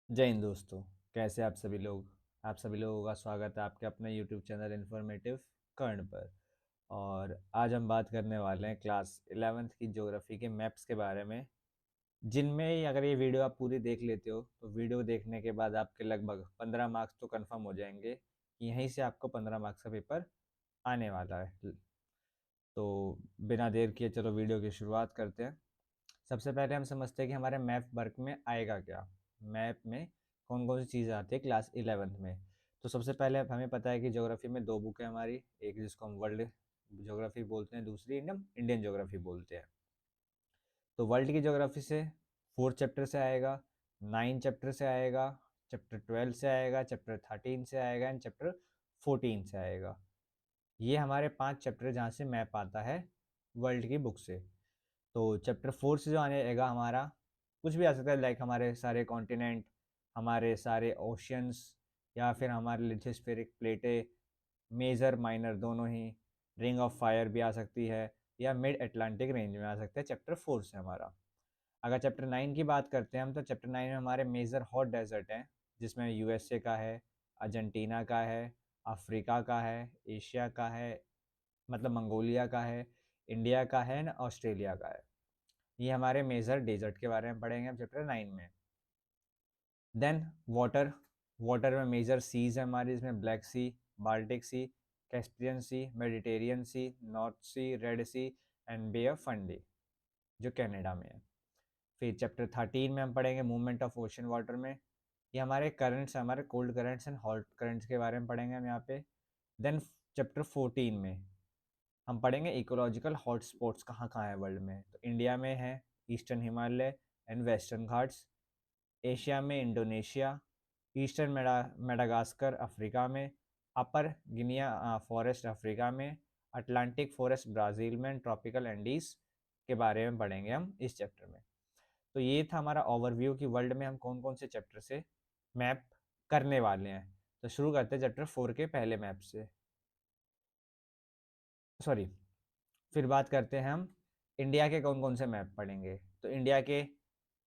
जय हिंद दोस्तों। कैसे आप सभी लोगों का स्वागत है आपके अपने यूट्यूब चैनल इन्फॉर्मेटिव कर्ण पर। और आज हम बात करने वाले हैं क्लास 11th की ज्योग्राफी के मैप्स के बारे में, जिनमें अगर ये वीडियो आप पूरी देख लेते हो तो वीडियो देखने के बाद आपके लगभग 15 मार्क्स तो कंफर्म हो जाएंगे कि यहीं से आपको 15 मार्क्स का पेपर आने वाला है। तो बिना देर किए चलो वीडियो की शुरुआत करते हैं। सबसे पहले हम समझते हैं कि हमारे मैप वर्क में आएगा क्या। मैप में कौन कौन सी चीज़ें आती है क्लास 11th में। तो सबसे पहले हमें पता है कि ज्योग्राफी में दो बुक है हमारी, एक जिसको हम वर्ल्ड ज्योग्राफी बोलते हैं, दूसरी इंडियन इंडियन ज्योग्राफी बोलते हैं। तो वर्ल्ड की ज्योग्राफी से 4th चैप्टर से आएगा, 9th चैप्टर से आएगा, चैप्टर 12 से आएगा, चैप्टर 13 से आएगा एंड चैप्टर 14 से आएगा। ये हमारे 5 चैप्टर जहाँ से मैप आता है वर्ल्ड की बुक से। तो चैप्टर 4 से जो आने रहेगा हमारा, कुछ भी आ सकता है, लाइक हमारे सारे कॉन्टिनेंट, हमारे सारे ओशियंस, या फिर हमारे लिथोस्फेरिक प्लेटें, मेजर माइनर दोनों ही, रिंग ऑफ फायर भी आ सकती है, या मिड अटलांटिक रेंज में आ सकता है चैप्टर 4 से हमारा। अगर चैप्टर 9 की बात करते हैं हम, तो चैप्टर 9 में हमारे मेजर हॉट डेजर्ट हैं, जिसमें यूएसए का है, अर्जेंटीना का है, अफ्रीका का है, एशिया का है, मतलब मंगोलिया का है, इंडिया का है ना, ऑस्ट्रेलिया का है। ये हमारे मेजर डेजर्ट के बारे में पढ़ेंगे हम चैप्टर 9 में। देन वाटर, वाटर में मेजर सीज है हमारी, इसमें Black Sea, Baltic Sea, Caspian Sea, Mediterranean Sea, North Sea, Red Sea and Bay of Fundy, जो कनाडा में है। फिर चैप्टर 13 में हम पढ़ेंगे मूवमेंट ऑफ ओशन वाटर में। ये हमारे करंट्स, हमारे cold currents and hot currents के बारे में पढ़ेंगे हम यहाँ पे। देन चैप्टर 14 में हम पढ़ेंगे इकोलॉजिकल हॉटस्पॉट्स कहाँ कहाँ है वर्ल्ड में। तो इंडिया में है eastern Himalaya and western Ghats, Asia में इंडोनेशिया, ईस्टर्न मेडागास्कर अफ्रीका में, अपर गिनिया फॉरेस्ट अफ्रीका में, अटलांटिक फॉरेस्ट ब्राज़ील में, ट्रॉपिकल एंडीज के बारे में पढ़ेंगे हम इस चैप्टर में। तो ये था हमारा ओवरव्यू कि वर्ल्ड में हम कौन कौन से चैप्टर से मैप करने वाले हैं। तो शुरू करते हैं चैप्टर 4 के पहले मैप से, सॉरी, फिर बात करते हैं हम इंडिया के कौन कौन से मैप पढ़ेंगे। तो इंडिया के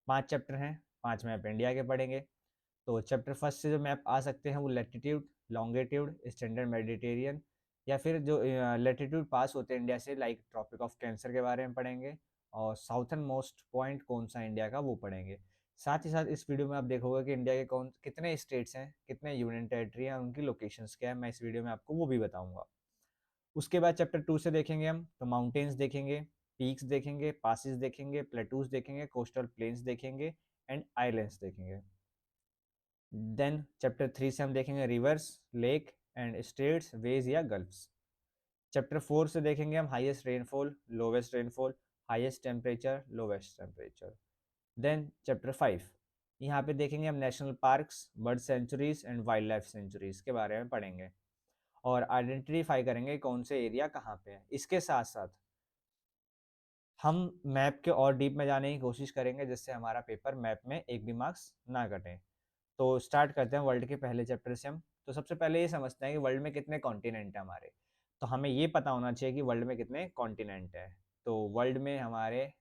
5 चैप्टर हैं, 5 मैप इंडिया के पढ़ेंगे। तो चैप्टर फर्स्ट से जो मैप आ सकते हैं वो लेटीट्यूड, लॉन्गिट्यूड, स्टैंडर्ड मेडिटेरियन, या फिर जो लेटीट्यूड पास होते हैं इंडिया से, लाइक ट्रॉपिक ऑफ कैंसर के बारे में पढ़ेंगे, और साउथर्न मोस्ट पॉइंट कौन सा इंडिया का वो पढ़ेंगे। साथ ही साथ इस वीडियो में आप देखोगे कि इंडिया के कौन कितने स्टेट्स हैं, कितने यूनियन टेरिटरी हैं, उनकी लोकेशंस क्या है, मैं इस वीडियो में आपको वो भी बताऊंगा। उसके बाद चैप्टर 2 से देखेंगे हम, तो माउंटेन्स देखेंगे, पीक्स देखेंगे, पासिस देखेंगे, प्लेटूज देखेंगे, कोस्टल प्लेन्स देखेंगे एंड आइलैंड्स देखेंगे। देन चैप्टर 3 से हम देखेंगे रिवर्स, लेक एंड स्ट्रेट्स, वेज या गल्फ्स। चैप्टर 4 से देखेंगे हम highest rainfall, lowest rainfall, highest temperature, lowest temperature. Then chapter 5, यहाँ पे देखेंगे हम national parks, bird sanctuaries and wildlife sanctuaries के बारे में पढ़ेंगे, और आइडेंटिफाई करेंगे कौन से एरिया कहाँ पे है। इसके साथ साथ हम मैप के और डीप में जाने की कोशिश करेंगे, जिससे हमारा पेपर मैप में एक भी मार्क्स ना कटे। तो स्टार्ट करते हैं वर्ल्ड के पहले चैप्टर से हम। तो सबसे पहले ये समझते हैं कि वर्ल्ड में कितने कॉन्टिनेंट हैं हमारे। तो हमें ये पता होना चाहिए कि वर्ल्ड में कितने कॉन्टिनेंट हैं। तो वर्ल्ड में हमारे,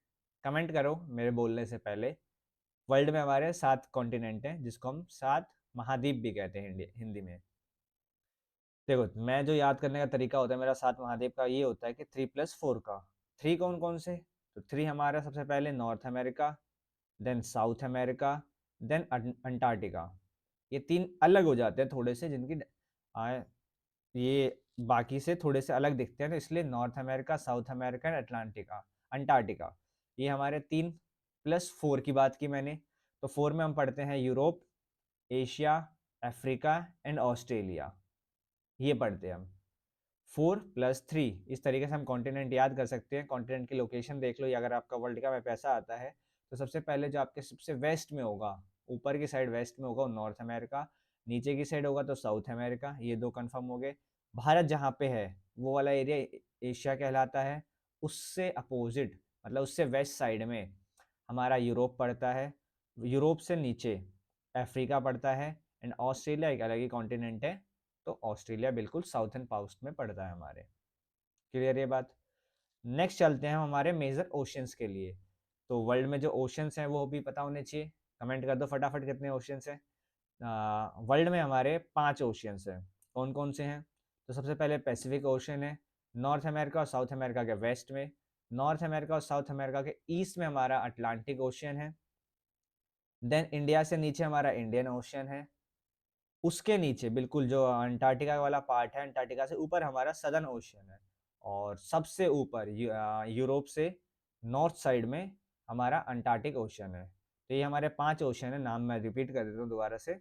कमेंट करो मेरे बोलने से पहले, वर्ल्ड में हमारे 7 कॉन्टिनेंट हैं, जिसको हम 7 महाद्वीप भी कहते हैं हिंदी में। देखो, मैं जो याद करने का तरीका होता है मेरा 7 महाद्वीप का, ये होता है कि 3+4 का। 3 कौन कौन से? तो 3 हमारा सबसे पहले North America, then South America, then Antarctica. ये 3 अलग हो जाते हैं थोड़े से, जिनकी आ, ये बाकी से थोड़े से अलग दिखते हैं, तो इसलिए north America, south America and Atlantica, Antarctica. ये हमारे 3+4 की बात की मैंने। तो 4 में हम पढ़ते हैं Europe, Asia, Africa and Australia, ये पढ़ते हैं हम। 4+3, इस तरीके से हम कॉन्टिनेंट याद कर सकते हैं। कॉन्टिनेंट की लोकेशन देख लो, या अगर आपका वर्ल्ड का मैप ऐसा आता है, तो सबसे पहले जो आपके सबसे वेस्ट में होगा, ऊपर की साइड वेस्ट में होगा, वो नॉर्थ अमेरिका, नीचे की साइड होगा तो साउथ अमेरिका। ये 2 कंफर्म हो गए। भारत जहाँ पे है वो वाला एरिया एशिया कहलाता है। उससे अपोजिट, मतलब उससे वेस्ट साइड में हमारा यूरोप पड़ता है। यूरोप से नीचे अफ्रीका पड़ता है, एंड ऑस्ट्रेलिया एक अलग ही कॉन्टिनेंट है। तो ऑस्ट्रेलिया बिल्कुल साउथर्न पास्ट में पड़ता है हमारे। क्लियर ये बात? नेक्स्ट चलते हैं हम हमारे मेजर ओशियंस के लिए। तो वर्ल्ड में जो ओशियंस हैं वो भी पता होने चाहिए। कमेंट कर दो फटाफट कितने ओशियंस हैं। वर्ल्ड में हमारे 5 ओशियंस हैं। कौन कौन से हैं? तो सबसे पहले पैसिफिक ओशन है, नॉर्थ अमेरिका और साउथ अमेरिका के वेस्ट में। नॉर्थ अमेरिका और साउथ अमेरिका के ईस्ट में हमारा अटलांटिक ओशियन है। देन इंडिया से नीचे हमारा इंडियन ओशियन है। उसके नीचे बिल्कुल जो अंटार्कटिका वाला पार्ट है, अंटार्कटिका से ऊपर हमारा सदर्न ओशियन है। और सबसे ऊपर यूरोप से नॉर्थ साइड में हमारा अंटार्कटिक ओशियन है। तो ये हमारे 5 ओशियन है। नाम मैं रिपीट कर देता हूँ दोबारा से।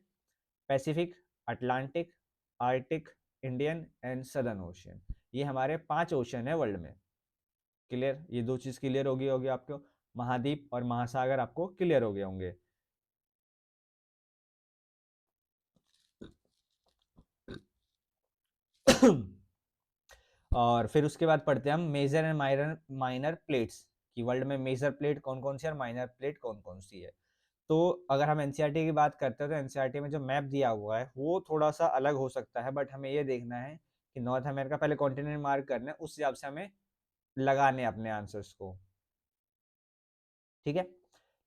Pacific, Atlantic, Arctic, Indian and southern ocean. ये हमारे 5 ओशियन है वर्ल्ड में। क्लियर? ये 2 चीज क्लियर होगी आपको। महाद्वीप और महासागर आपको क्लियर हो गए होंगे। और फिर उसके बाद पढ़ते हैं हम major and minor minor plates कि वर्ल्ड में मेजर प्लेट कौन कौन सी है और माइनर प्लेट कौन कौन सी है। तो अगर हम एनसीईआरटी की बात करते हैं तो एनसीईआरटी में जो मैप दिया हुआ है वो थोड़ा सा अलग हो सकता है, बट हमें ये देखना है कि नॉर्थ अमेरिका पहले कॉन्टिनेंट मार्क करना है, उस हिसाब से हमें लगाने अपने आंसर्स को। ठीक है?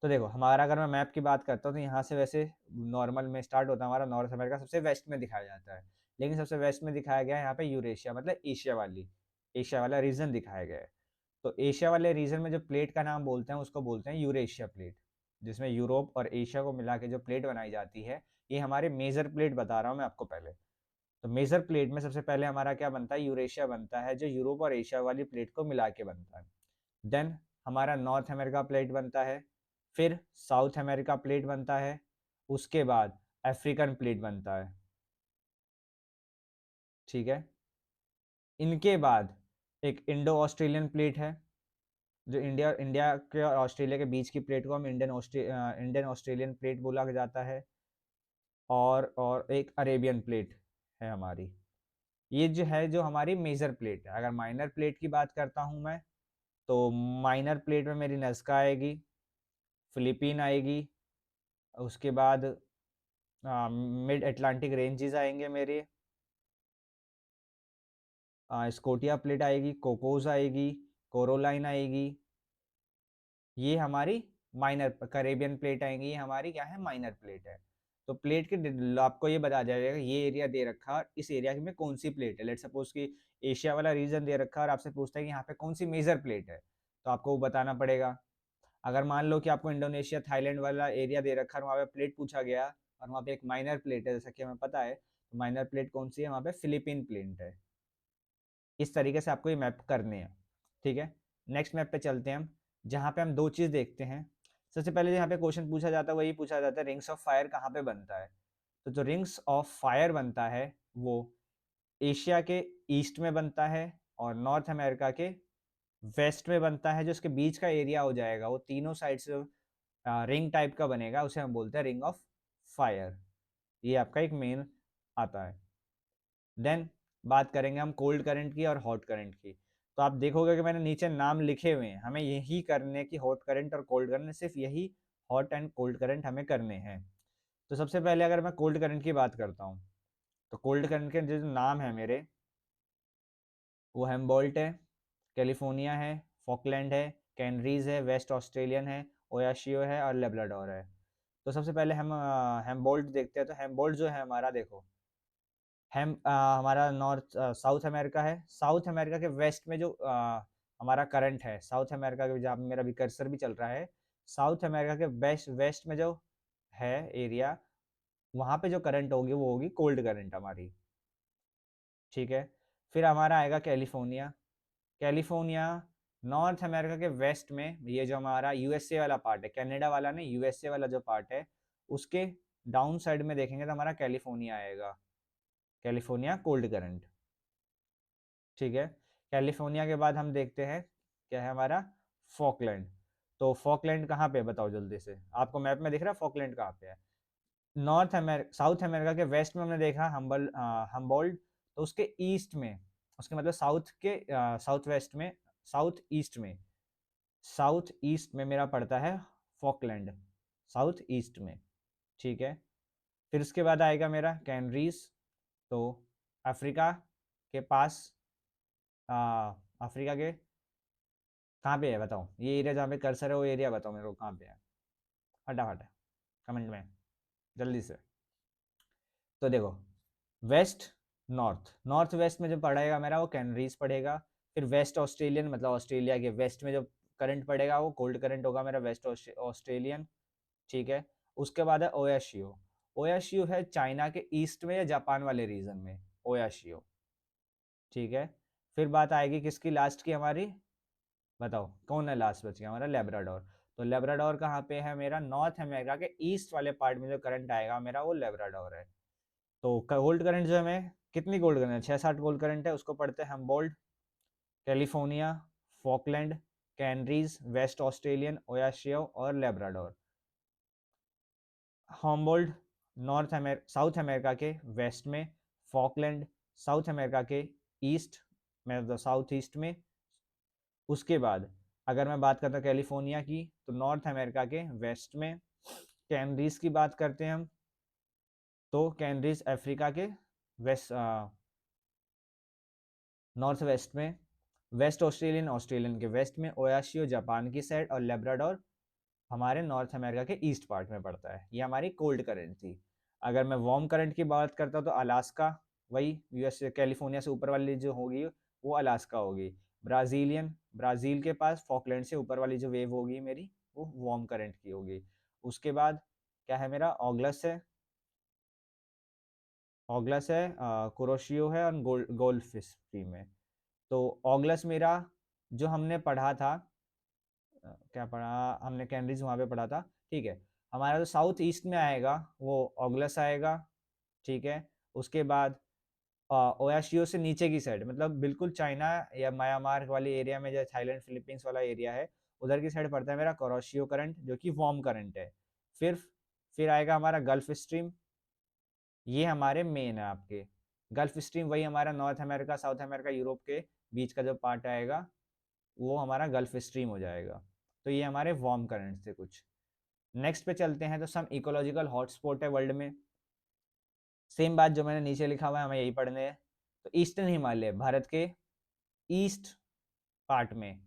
तो देखो हमारा, अगर मैं मैप की बात करता हूँ तो यहाँ से वैसे नॉर्मल में स्टार्ट होता है हमारा, नॉर्थ अमेरिका सबसे वेस्ट में दिखाया जाता है, लेकिन सबसे वेस्ट में दिखाया गया है यहाँ पे यूरेशिया, मतलब एशिया वाला रीजन दिखाया गया है। तो एशिया वाले रीजन में जो प्लेट का नाम बोलते हैं उसको बोलते हैं यूरेशिया प्लेट, जिसमें यूरोप और एशिया को मिला के जो प्लेट बनाई जाती है, ये हमारे मेजर प्लेट बता रहा हूँ मैं आपको पहले। तो मेजर प्लेट में सबसे पहले हमारा क्या बनता है? यूरेशिया बनता है, जो यूरोप और एशिया वाली प्लेट को मिला के बनता है। देन हमारा नॉर्थ अमेरिका प्लेट बनता है, फिर साउथ अमेरिका प्लेट बनता है, उसके बाद अफ्रीकन प्लेट बनता है। ठीक है? इनके बाद एक इंडो ऑस्ट्रेलियन प्लेट है, जो इंडिया इंडिया के और ऑस्ट्रेलिया के बीच की प्लेट को हम इंडियन ऑस्ट्रेलियन प्लेट बोला जाता है। और एक अरेबियन प्लेट है हमारी। ये जो है जो हमारी मेजर प्लेट है। अगर माइनर प्लेट की बात करता हूँ मैं, तो माइनर प्लेट में मेरी नज़का आएगी, फिलीपीन आएगी, उसके बाद मिड अटलांटिक रेंजेस आएंगे मेरे, स्कोटिया प्लेट आएगी, कोकोस आएगी, कोरोलाइन आएगी, ये हमारी माइनर कैरेबियन प्लेट आएंगी, ये हमारी क्या है? माइनर प्लेट है। तो प्लेट के आपको ये बता जाएगा ये एरिया दे रखा है, इस एरिया में कौन सी प्लेट है। लेट सपोज कि एशिया वाला रीजन दे रखा है और आपसे पूछता है कि यहाँ पे कौन सी मेजर प्लेट है, तो आपको वो बताना पड़ेगा। अगर मान लो कि आपको इंडोनेशिया थाईलैंड वाला एरिया दे रखा है, वहाँ पे प्लेट पूछा गया और वहाँ पे एक माइनर प्लेट है, जैसा कि हमें पता है, तो माइनर प्लेट कौन सी है? वहाँ पे फिलीपीन प्लेट है। इस तरीके से आपको ये मैप करने हैं। ठीक है? नेक्स्ट मैप पे चलते हैं हम, जहाँ पे हम 2 चीज़ देखते हैं। सबसे पहले यहाँ पे क्वेश्चन पूछा जाता है, वही पूछा जाता है रिंग्स ऑफ फायर कहाँ पे बनता है। तो जो रिंग्स ऑफ फायर बनता है वो एशिया के ईस्ट में बनता है और नॉर्थ अमेरिका के वेस्ट में बनता है। जो उसके बीच का एरिया हो जाएगा वो तीनों साइड से रिंग टाइप का बनेगा, उसे हम बोलते हैं रिंग ऑफ फायर। ये आपका एक मेन आता है। देन बात करेंगे हम कोल्ड करंट की और हॉट करंट की। तो आप देखोगे कि मैंने नीचे नाम लिखे हुए हैं, हमें यही करने की हॉट करंट और कोल्ड करंट, सिर्फ यही हॉट एंड कोल्ड करंट हमें करने हैं। तो सबसे पहले अगर मैं कोल्ड करंट की बात करता हूँ, तो कोल्ड करंट के जो नाम है मेरे, वो हेम्बोल्ट है, कैलिफोर्निया है, फॉकलैंड है, कैनरीज है, वेस्ट ऑस्ट्रेलियन है, ओयाशियो है और लेब्राडोर है। तो सबसे पहले हम हेम्बोल्ट देखते हैं। तो हेम्बोल्ट जो है हमारा, देखो हमारा नॉर्थ साउथ अमेरिका है। साउथ अमेरिका के वेस्ट में जो हमारा करंट है, साउथ अमेरिका के जहाँ मेरा भी कर्सर भी चल रहा है, साउथ अमेरिका के वेस्ट वेस्ट में जो है एरिया, वहाँ पे जो करंट होगी वो होगी कोल्ड करंट हमारी। ठीक है? फिर हमारा आएगा कैलिफोर्निया। कैलिफोर्निया नॉर्थ अमेरिका के वेस्ट में, ये जो हमारा यूएसए वाला पार्ट है, कनाडा वाला नहीं, यूएसए वाला जो पार्ट है, उसके डाउन साइड में देखेंगे तो हमारा कैलिफोर्निया आएगा, कैलिफोर्निया कोल्ड करंट। ठीक है? कैलिफोर्निया के बाद हम देखते हैं क्या है हमारा, फॉकलैंड। तो फॉकलैंड कहाँ पे है बताओ जल्दी से, आपको मैप में दिख रहा है फॉकलैंड कहाँ पे है? नॉर्थ अमेरिका साउथ अमेरिका के वेस्ट में हमने देखा हम्बोल्ट। तो उसके ईस्ट में, उसके मतलब साउथ के साउथ वेस्ट में, साउथ ईस्ट में, साउथ ईस्ट में मेरा पड़ता है फॉकलैंड, साउथ ईस्ट में। ठीक है? फिर उसके बाद आएगा मेरा कैनरीज। तो अफ्रीका के पास, अफ्रीका के कहाँ पे है बताओ, ये एरिया जहाँ पे कर्सर है वो एरिया बताओ मेरे को कहाँ पे है फटाफट। कमेंट में जल्दी से। तो देखो, वेस्ट नॉर्थ, नॉर्थ वेस्ट में जो पड़ेगा मेरा वो कैनरीज पड़ेगा। फिर वेस्ट ऑस्ट्रेलियन मतलब ऑस्ट्रेलिया के वेस्ट में जो करंट पड़ेगा वो कोल्ड करंट होगा मेरा वेस्ट ऑस्ट्रेलियन, ठीक है। उसके बाद है ओयाशियो, ओयाशियो है चाइना के ईस्ट में या जापान वाले रीजन में, ओयाशियो, ठीक है। फिर बात आएगी किसकी, लास्ट की हमारी, बताओ कौन है लास्ट बच गया हमारा, लेब्राडोर। तो लेब्राडोर कहाँ पे है मेरा, नॉर्थ अमेरिका के ईस्ट वाले पार्ट में जो करंट आएगा मेरा वो लेब्राडोर है। तो गोल्ड करंट जो हमें कितनी गोल्ड करंट है, 6-7 गोल्ड करंट है, उसको पढ़ते हैं हम बोल्ड, California, Falkland, Canaries, West Australian, Oyashio और Labrador. Humboldt North South America के वेस्ट में, फॉकलैंड साउथ अमेरिका के ईस्ट मतलब साउथ ईस्ट में। उसके बाद अगर मैं बात करता हूँ कैलिफोर्निया की तो नॉर्थ अमेरिका के वेस्ट में। कैनरीज की बात करते हैं हम तो कैनरीज अफ्रीका के वेस्ट नॉर्थ वेस्ट में। वेस्ट ऑस्ट्रेलियन ऑस्ट्रेलियन के वेस्ट में, ओयाशियो जापान की साइड और लेब्राडोर हमारे नॉर्थ अमेरिका के ईस्ट पार्ट में पड़ता है। ये हमारी कोल्ड करंट थी। अगर मैं वार्म करंट की बात करता हूँ तो अलास्का, वही यूएस कैलिफोर्निया से ऊपर वाली जो होगी वो अलास्का होगी। ब्राजीलियन, ब्राज़ील के पास फॉकलैंड से ऊपर वाली जो वेव होगी मेरी वो वार्म करंट की होगी। उसके बाद क्या है मेरा, ऑगलस है, ऑगलस है, कुरोशियो है और गोल्फ स्ट्रीम है। तो ऑगलस मेरा जो हमने पढ़ा था, क्या पढ़ा हमने, कैम्ब्रिज वहाँ पे पढ़ा था, ठीक है। हमारा जो साउथ ईस्ट में आएगा वो ऑगलस आएगा, ठीक है। उसके बाद ओयाशियो से नीचे की साइड मतलब बिल्कुल चाइना या म्यांमार वाले एरिया में, जो थाईलैंड फिलीपींस वाला एरिया है उधर की साइड पड़ता है मेरा कुरोशियो करंट जो कि वार्म करंट है। फिर फिर आएगा हमारा गल्फ स्ट्रीम, ये हमारे मेन है आपके। गल्फ स्ट्रीम वही हमारा north America south America Europe के बीच का जो पार्ट आएगा वो हमारा गल्फ स्ट्रीम हो जाएगा। तो ये हमारे वार्म करंट थे कुछ। नेक्स्ट पे चलते हैं तो सम इकोलॉजिकल हॉटस्पॉट है वर्ल्ड में। सेम बात जो मैंने नीचे लिखा हुआ है हमें यही पढ़ने हैं। तो ईस्टर्न हिमालय भारत के ईस्ट पार्ट में,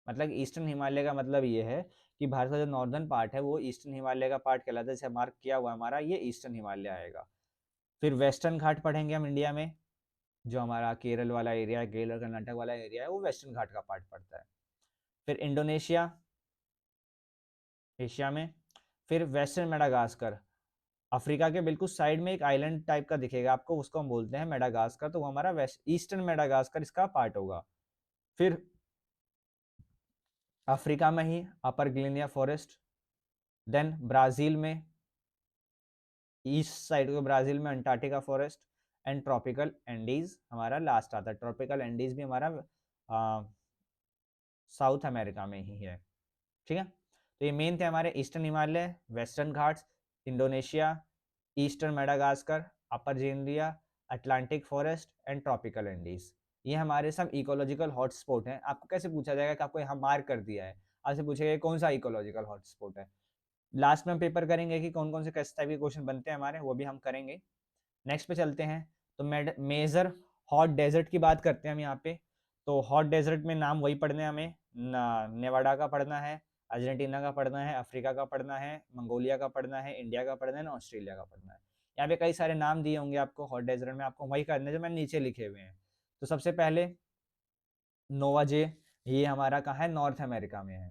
मतलब ईस्टर्न हिमालय का मतलब ये है कि भारत का जो नॉर्दर्न पार्ट है वो ईस्टर्न हिमालय का पार्ट कहलाता है, जैसे मार्क किया हुआ हमारा ये ईस्टर्न हिमालय आएगा। फिर वेस्टर्न घाट पढ़ेंगे हम इंडिया में, जो हमारा केरल वाला एरिया है, केरल कर्नाटक वाला एरिया है वो वेस्टर्न घाट का पार्ट पड़ता है। फिर इंडोनेशिया एशिया में। फिर वेस्टर्न मेडागास्कर अफ्रीका के बिल्कुल साइड में एक आइलैंड टाइप का दिखेगा आपको, उसको हम बोलते हैं मेडागास्कर, तो वो हमारा वेस्ट ईस्टर्न मेडागास्कर इसका पार्ट होगा। फिर अफ्रीका में ही अपर ग्लेनिया फॉरेस्ट, देन ब्राजील में ईस्ट साइड को ब्राजील में Antarctica forest and tropical Andes हमारा लास्ट आता है। ट्रॉपिकल एंडीज भी हमारा साउथ अमेरिका में ही है, ठीक है। तो ये मेन थे हमारे eastern Himalaya, western Ghats, Indonesia, eastern Madagascar, upper Generia, Atlantic forest and tropical Andes. ये हमारे सब इकोलॉजिकल हॉटस्पॉट हैं। आपको कैसे पूछा जाएगा कि आपको यहाँ मार्क कर दिया है, आपसे पूछेगा कौन सा इकोलॉजिकल हॉटस्पॉट है। लास्ट में हम पेपर करेंगे कि कौन कौन से किस टाइप के क्वेश्चन बनते हैं हमारे, वो भी हम करेंगे। नेक्स्ट पे चलते हैं तो मेजर हॉट डेजर्ट की बात करते हैं हम यहाँ पे। तो हॉट डेजर्ट में नाम वही पढ़ने हैं हमें, नेवाडा का पढ़ना है, अर्जेंटीना का पढ़ना है, अफ्रीका का पढ़ना है, मंगोलिया का पढ़ना है, इंडिया का पढ़ना है, ऑस्ट्रेलिया का पढ़ना है। यहाँ पे कई सारे नाम दिए होंगे आपको हॉट डेजर्ट में, आपको वही करने जो मैंने नीचे लिखे हुए हैं। तो सबसे पहले नोवाजे, ये हमारा कहाँ है, नॉर्थ अमेरिका में है।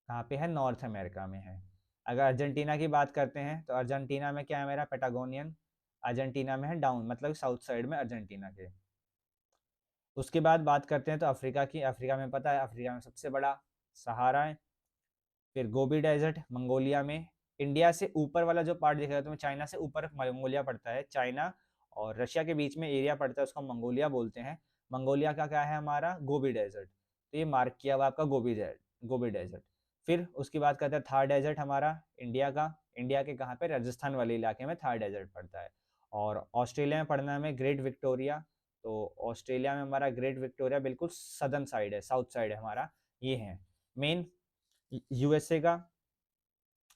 कहाँ पे है, नॉर्थ अमेरिका में है। अगर अर्जेंटीना की बात करते हैं तो अर्जेंटीना में क्या है मेरा, पेटागोनियन अर्जेंटीना में है, डाउन मतलब साउथ साइड में अर्जेंटीना के। उसके बाद बात करते हैं तो अफ्रीका की, अफ्रीका में पता है अफ्रीका में सबसे बड़ा सहारा है। फिर गोबी डेजर्ट मंगोलिया में। इंडिया से ऊपर वाला जो पार्ट दिखेगा तुम्हें, चाइना से ऊपर मंगोलिया पड़ता है, चाइना और रशिया के बीच में एरिया पड़ता है, उसको मंगोलिया बोलते हैं। मंगोलिया का क्या है हमारा, गोबी डेजर्ट। तो ये मार्क किया हुआ आपका गोबी डेजर्ट, गोबी डेजर्ट। फिर उसकी बात करते हैं थार डेजर्ट हमारा इंडिया का, इंडिया के कहाँ पे, राजस्थान वाले इलाके में थार डेजर्ट पड़ता है। और ऑस्ट्रेलिया में पढ़ना है हमें ग्रेट विक्टोरिया। तो ऑस्ट्रेलिया में हमारा ग्रेट विक्टोरिया बिल्कुल सदर्न साइड है, साउथ साइड है हमारा, ये है मेन। यूएसए का,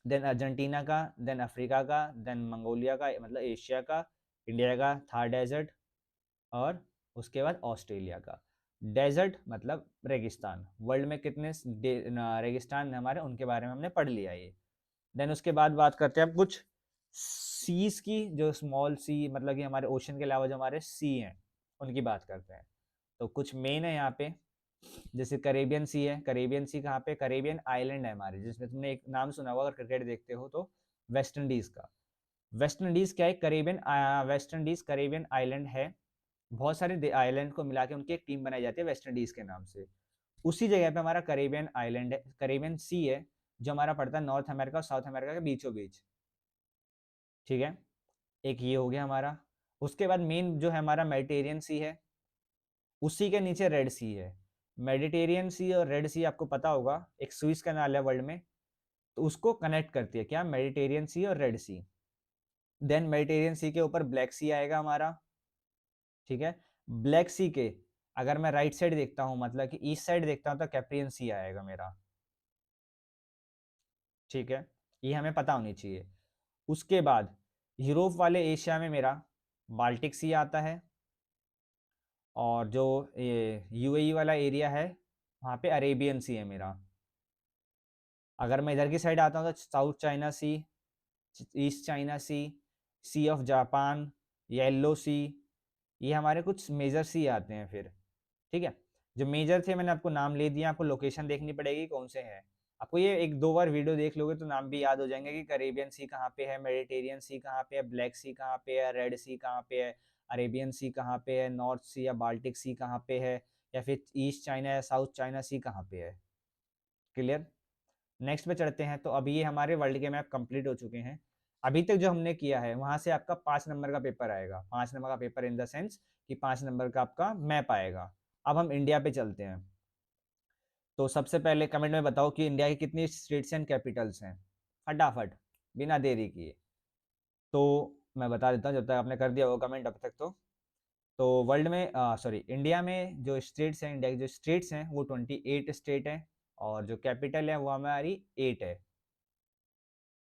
देन अर्जेंटीना का, देन अफ्रीका का, देन मंगोलिया का मतलब एशिया का, इंडिया का थार डेजर्ट और उसके बाद ऑस्ट्रेलिया का। डेजर्ट मतलब रेगिस्तान, वर्ल्ड में कितने रेगिस्तान हमारे उनके बारे में हमने पढ़ लिया ये। देन उसके बाद बात करते हैं अब कुछ सीज की, जो स्मॉल सी मतलब कि हमारे ओशन के अलावा जो हमारे सी हैं उनकी बात करते हैं। तो कुछ मेन है यहाँ पे, जैसे करेबियन सी है। करेबियन सी कहाँ पे, करेबियन आइलैंड है हमारे, जिसमें तुमने एक नाम सुना होगा अगर क्रिकेट देखते हो तो, वेस्ट इंडीज का। वेस्ट इंडीज क्या है, Caribbean, West Indies Caribbean island है। बहुत सारे आइलैंड को मिला के उनकी एक टीम बनाई जाती है वेस्ट इंडीज के नाम से। उसी जगह पे हमारा करेबियन आइलैंड है, करेबियन सी है, जो हमारा पड़ता है नॉर्थ अमेरिका और साउथ अमेरिका के बीचों बीच। ठीक है, एक ये हो गया हमारा। उसके बाद मेन जो है हमारा मेडिटेरियन सी है, उसी के नीचे रेड सी है। मेडिटेरियन सी और रेड सी आपको पता होगा एक स्विस कैनाल है वर्ल्ड में, तो उसको कनेक्ट करती है क्या, मेडिटेरियन सी और रेड सी। देन मेडिटेरियन सी के ऊपर ब्लैक सी आएगा हमारा। ठीक है, ब्लैक सी के अगर मैं राइट साइड देखता हूँ, मतलब कि ईस्ट साइड देखता हूँ, तो कैप्रियन सी आएगा मेरा। ठीक है, ये हमें पता होनी चाहिए। उसके बाद यूरोप वाले एशिया में मेरा बाल्टिक सी आता है, और जो ये यूएई वाला एरिया है वहाँ पे अरेबियन सी है मेरा। अगर मैं इधर की साइड आता हूँ तो South China Sea, East China Sea, Sea of Japan, Yellow Sea, ये हमारे कुछ मेजर सी आते हैं फिर। ठीक है, जो मेजर थे मैंने आपको नाम ले दिया, आपको लोकेशन देखनी पड़ेगी कौन से हैं। आपको ये एक दो बार वीडियो देख लोगे तो नाम भी याद हो जाएंगे कि करेबियन सी कहाँ पे है, मेडिटेरियन सी कहाँ पे है, ब्लैक सी कहाँ पे है, रेड सी कहाँ पे है, अरेबियन सी कहाँ पे है, नॉर्थ सी या बाल्टिक सी कहाँ पे है, या फिर ईस्ट चाइना या साउथ चाइना सी कहाँ पे है। क्लियर। नेक्स्ट पे चढ़ते हैं। तो अभी ये हमारे वर्ल्ड के मैप कंप्लीट हो चुके हैं। अभी तक जो हमने किया है वहां से आपका 5 नंबर का पेपर आएगा, 5 नंबर का पेपर इन द सेंस कि 5 नंबर का आपका मैप आएगा। अब हम इंडिया पे चलते हैं। तो सबसे पहले कमेंट में बताओ कि इंडिया की कितनी स्टेट्स एंड कैपिटल्स हैं, फटाफट, बिना देरी किए। तो मैं बता देता हूँ जब तक आपने कर दिया होगा कमेंट अब तक। तो वर्ल्ड में, सॉरी, इंडिया में जो स्टेट्स हैं, इंडिया की जो स्टेट्स हैं वो 28 स्टेट हैं, और जो कैपिटल है वो हमारी 8 है।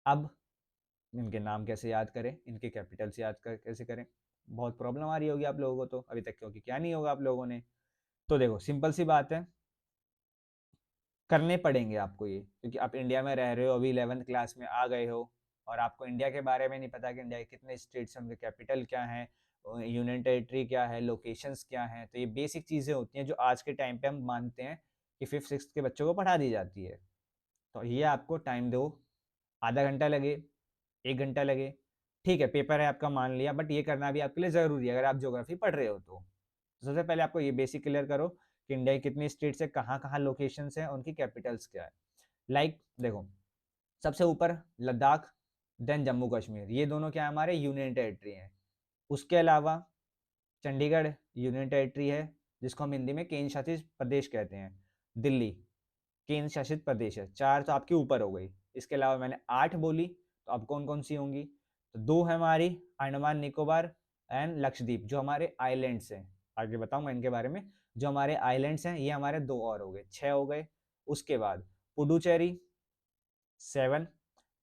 अब इनके नाम कैसे याद करें, इनके कैपिटल्स याद कर कैसे करें, बहुत प्रॉब्लम आ रही होगी आप लोगों को तो अभी तक, क्योंकि क्या नहीं होगा आप लोगों ने। तो देखो सिंपल सी बात है, करने पड़ेंगे आपको ये, क्योंकि आप इंडिया में रह रहे हो, अभी 11th क्लास में आ गए हो, और आपको इंडिया के बारे में नहीं पता कि इंडिया के कितने स्टेट्स हैं, उनके कैपिटल क्या हैं, यूनियन टेरिटरी क्या है, लोकेशंस क्या हैं। तो ये बेसिक चीज़ें होती हैं जो आज के टाइम पे हम मानते हैं कि 5th 6th के बच्चों को पढ़ा दी जाती है। तो ये आपको टाइम दो, आधा घंटा लगे, 1 घंटा लगे, ठीक है, पेपर है आपका मान लिया, बट ये करना भी आपके लिए ज़रूरी है अगर आप ज्योग्राफी पढ़ रहे हो तो। सबसे पहले आपको ये बेसिक क्लियर करो कि इंडिया की कितनी स्टेट्स है, कहाँ कहाँ लोकेशंस हैं, उनकी कैपिटल्स क्या है। लाइक देखो, सबसे ऊपर लद्दाख, देन जम्मू कश्मीर, ये दोनों क्या है, हमारे यूनियन टेरिटरी हैं। उसके अलावा चंडीगढ़ यूनियन टेरिटरी है, जिसको हम हिंदी में केंद्र शासित प्रदेश कहते हैं। दिल्ली केंद्र शासित प्रदेश है। 4 तो आपके ऊपर हो गई। इसके अलावा मैंने 8 बोली, तो अब कौन कौन सी होंगी, तो 2 है हमारी अंडमान निकोबार एंड लक्षद्वीप, जो हमारे आइलैंड्स हैं। आगे बताऊंगा इनके बारे में। जो हमारे आइलैंड्स हैं ये हमारे 2 और हो गए, 6 हो गए। उसके बाद पुडुचेरी 7,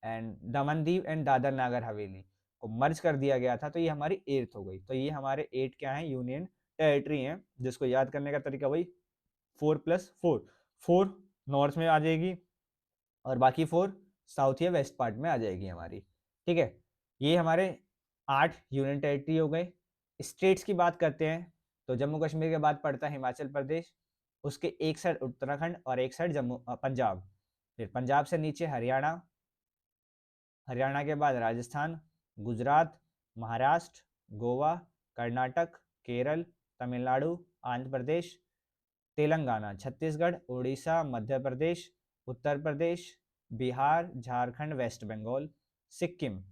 एंड दमन दीव एंड दादर नागर हवेली को मर्ज कर दिया गया था, तो ये हमारी 8th हो गई। तो ये हमारे 8 क्या है, यूनियन टेरिटरी हैं, जिसको याद करने का तरीका वही 4+4, 4 नॉर्थ में आ जाएगी और बाकी 4 साउथ या वेस्ट पार्ट में आ जाएगी हमारी। ठीक है, ये हमारे 8 यूनियन टेरिटरी हो गए। स्टेट्स की बात करते हैं, तो जम्मू कश्मीर के बाद पड़ता है हिमाचल प्रदेश, उसके एक साइड उत्तराखंड और एक साइड पंजाब, फिर पंजाब से नीचे हरियाणा, हरियाणा के बाद Rajasthan, Gujarat, Maharashtra, Goa, Karnataka, Kerala, Tamil Nadu, Andhra Pradesh, Telangana, Chhattisgarh, Orissa, Madhya Pradesh, Uttar Pradesh, Bihar, Jharkhand, West Bengal, Sikkim,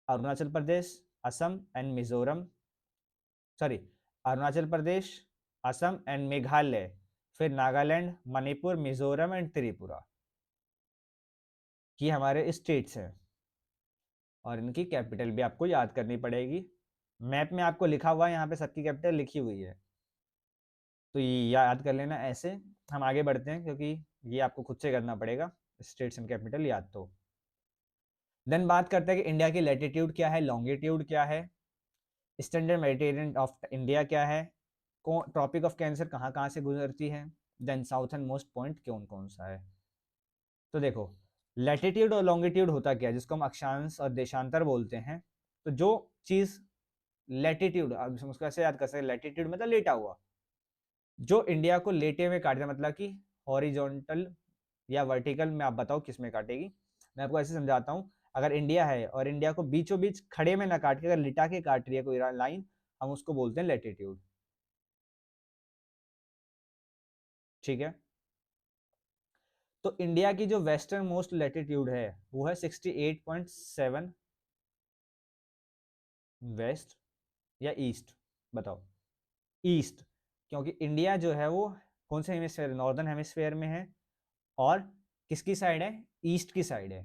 Arunachal Pradesh, Assam and Mizoram, sorry, Arunachal Pradesh, Assam and Meghalaya, फिर नागालैंड, मणिपुर, मिजोरम एंड त्रिपुरा, ये हमारे स्टेट्स हैं। और इनकी कैपिटल भी आपको याद करनी पड़ेगी। मैप में आपको लिखा हुआ है, यहाँ पे सबकी कैपिटल लिखी हुई है, तो ये याद कर लेना ऐसे। हम आगे बढ़ते हैं क्योंकि ये आपको खुद से करना पड़ेगा, स्टेट्स एंड कैपिटल याद। तो देन बात करते हैं कि इंडिया की लैटिट्यूड क्या है, लॉन्गिट्यूड क्या है, स्टैंडर्ड मेडिटेरियन ऑफ इंडिया क्या है, ट्रॉपिक ऑफ कैंसर कहाँ कहाँ से गुजरती है, देन साउथर्न मोस्ट पॉइंट कौन कौन सा है। तो देखो, लैटिट्यूड और लॉन्गिट्यूड होता क्या है, जिसको हम अक्षांश और देशांतर बोलते हैं। तो जो चीज लैटिट्यूड, अब हम उसको ऐसे याद कर सकते हैं, लैटिट्यूड मतलब लेटा हुआ, जो इंडिया को लेटे हुए काटता, मतलब कि हॉरिजॉन्टल या वर्टिकल में, आप बताओ किस में काटेगी। मैं आपको ऐसे समझाता हूँ, अगर इंडिया है और इंडिया को बीचों बीच खड़े में ना काट के अगर लिटा के काट रही है कोई लाइन, हम उसको बोलते हैं लैटिट्यूड। ठीक है, तो इंडिया की जो वेस्टर्न मोस्ट लैटिट्यूड है वो है 68.7 वेस्ट या ईस्ट, बताओ। ईस्ट, क्योंकि इंडिया जो है वो कौन से हेमिस्फेयर, नॉर्दर्न हेमिस्फेयर में है, और किसकी साइड है, ईस्ट की साइड है,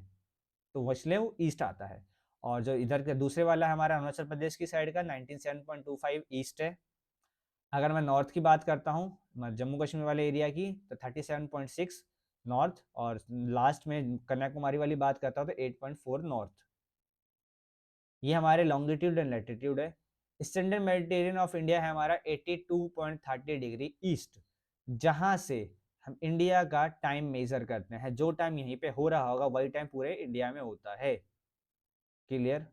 तो इसलिए वो ईस्ट आता है। और जो इधर के दूसरे वाला हमारा अरुणाचल प्रदेश की साइड का 97.25 ईस्ट है। अगर मैं नॉर्थ की बात करता हूँ, जम्मू कश्मीर वाले एरिया की, तो 37.6 नॉर्थ, और लास्ट में कन्याकुमारी वाली बात करता हूँ तो 8.4 नॉर्थ। ये हमारे लॉन्गिट्यूड एंड लैटिट्यूड है। स्टैंडर्ड मेडिटेरियन ऑफ इंडिया है हमारा 82.30 डिग्री ईस्ट, जहां से हम इंडिया का टाइम मेजर करते हैं। जो टाइम यहीं पे हो रहा होगा वही टाइम पूरे इंडिया में होता है। क्लियर।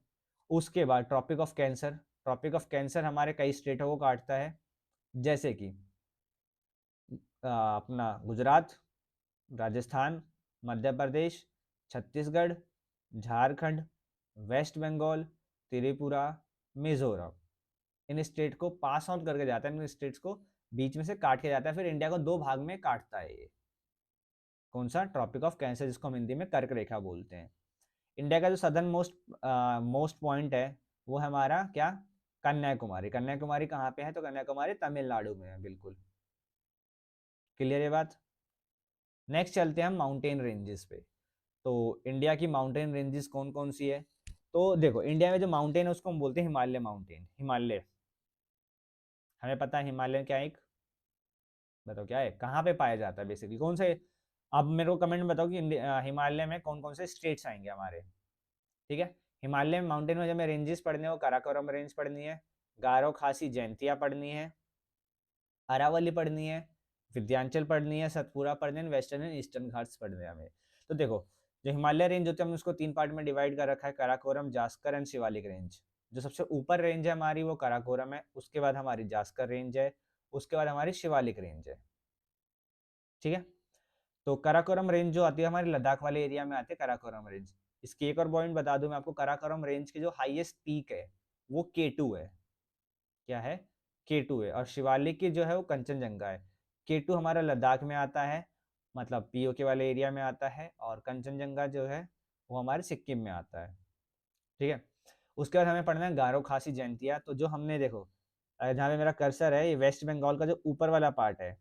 उसके बाद Tropic of Cancer, Tropic of Cancer हमारे कई स्टेटों को काटता है, जैसे कि अपना गुजरात, राजस्थान, मध्य प्रदेश, छत्तीसगढ़, झारखंड, वेस्ट बंगाल, त्रिपुरा, मिजोरम। इन स्टेट को पास आउट करके जाता है, इन स्टेट्स को बीच में से काट के जाता है, फिर इंडिया को दो भाग में काटता है ये। कौन सा, ट्रॉपिक ऑफ कैंसर, जिसको हम हिंदी में कर्क रेखा बोलते हैं। इंडिया का जो सदर्न मोस्ट मोस्ट पॉइंट है वो है हमारा क्या, कन्याकुमारी। कन्याकुमारी कहाँ पे है, तो कन्याकुमारी तमिलनाडु में है, बिल्कुल क्लियर ये बात। नेक्स्ट चलते हैं हम माउंटेन रेंजेस पे। तो इंडिया की माउंटेन रेंजेस कौन कौन सी है, तो देखो इंडिया में जो माउंटेन है उसको हम बोलते हैं हिमालय माउंटेन। हिमालय, हमें पता है हिमालय क्या है, एक बताओ क्या है, कहाँ पे पाया जाता है बेसिकली, कौन से। अब मेरे को कमेंट में बताओ कि हिमालय में कौन कौन से स्टेट्स आएंगे हमारे। ठीक है, हिमालय माउंटेन में जब मैं रेंजेस पढ़नी है वो काराकोरम रेंज पढ़नी है, गारो खासी जयंतिया पढ़नी है, अरावली पढ़नी है, विंध्याचल पढ़नी है, सतपुरा पढ़नी है, वेस्टर्न एंड ईस्टर्न घाट्स पढ़ने हैं हमें। तो देखो, जो हिमालय रेंज होते हैं हमने उसको तीन पार्ट में डिवाइड कर रखा है, काराकोरम, जास्कर एंड शिवालिक रेंज। जो सबसे ऊपर रेंज है हमारी वो काराकोरम है, उसके बाद हमारी जास्कर रेंज है, उसके बाद हमारी शिवालिक रेंज है। ठीक है, तो काराकोरम रेंज जो आती है हमारे लद्दाख वाले एरिया में आती है काराकोरम रेंज। इसकी एक और पॉइंट बता दूं मैं आपको, काराकोरम रेंज की जो हाईएस्ट पीक है वो K2 है। क्या है, K2 है, और शिवालिक की जो है वो कंचनजंगा है। K2 हमारा लद्दाख में आता है, मतलब पीओके वाले एरिया में आता है, और कंचनजंगा जो है वो हमारे सिक्किम में आता है। ठीक है, उसके बाद हमें पढ़ना है गारो खासी जयंतिया। तो जो हमने देखो, जहाँ पे मेरा कर्सर है, ये वेस्ट बंगाल का जो ऊपर वाला पार्ट है,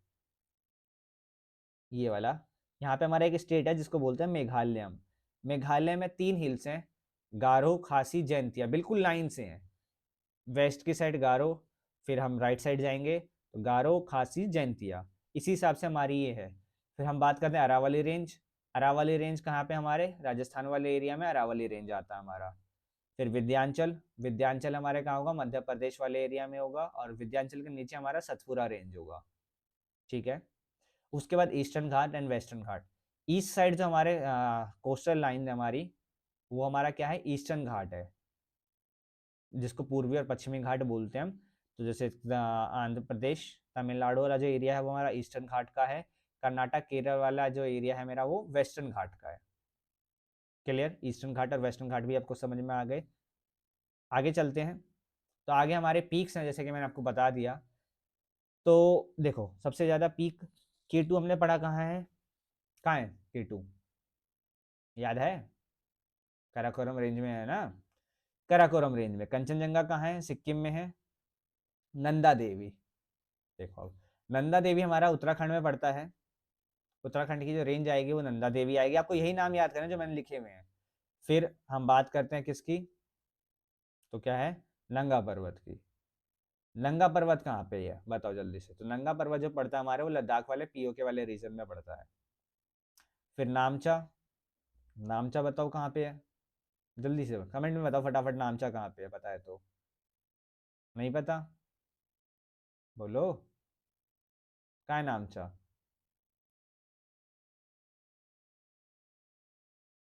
ये वाला, यहाँ पे हमारा एक स्टेट है जिसको बोलते हैं मेघालयम। मेघालय में तीन हिल्स हैं, गारो खासी जयंतिया, बिल्कुल लाइन से हैं। वेस्ट की साइड गारो, फिर हम राइट साइड जाएंगे तो गारो खासी जयंतिया, इसी हिसाब से हमारी ये है। फिर हम बात करते हैं अरावली रेंज। अरावली रेंज कहाँ पे, हमारे राजस्थान वाले एरिया में अरावली रेंज आता है हमारा। फिर विंध्याचल, विंध्याचल हमारे कहाँ होगा, मध्य प्रदेश वाले एरिया में होगा, और विंध्याचल के नीचे हमारा सतपुरा रेंज होगा। ठीक है, उसके बाद eastern Ghat and western Ghat. East side जो हमारे कोस्टल लाइन है हमारी, वो हमारा क्या है, ईस्टर्न घाट है, जिसको पूर्वी और पश्चिमी घाट बोलते हैं हम। तो जैसे आंध्र प्रदेश, तमिलनाडु वाला जो एरिया है वो हमारा ईस्टर्न घाट का है। कर्नाटक केरल वाला जो एरिया है मेरा वो वेस्टर्न घाट का है। क्लियर, ईस्टर्न घाट और वेस्टर्न घाट भी आपको समझ में आ गए। आगे चलते हैं, तो आगे हमारे पीक्स हैं, जैसे कि मैंने आपको बता दिया। तो देखो सबसे ज्यादा पीक K2 हमने पढ़ा कहाँ है, कहाँ है K2, याद है, काराकोरम रेंज में है ना। काराकोरम रेंज में कंचनजंगा कहाँ है, सिक्किम में है। नंदा देवी, देखो अब नंदा देवी हमारा उत्तराखंड में पड़ता है। उत्तराखंड की जो रेंज आएगी वो नंदा देवी आएगी, आपको यही नाम याद करना जो मैंने लिखे हुए हैं। फिर हम बात करते हैं किसकी, तो क्या है, नंगा पर्वत की। नंगा पर्वत कहाँ पे है बताओ जल्दी से, तो नंगा पर्वत जो पड़ता है हमारे वो लद्दाख वाले पीओके वाले रीजन में पड़ता है। फिर नामचा, नामचा बताओ कहाँ पे है, जल्दी से कमेंट में बताओ फटाफट, नामचा कहाँ पे है, पता है तो। नहीं पता, बोलो, कहाँ है नामचा।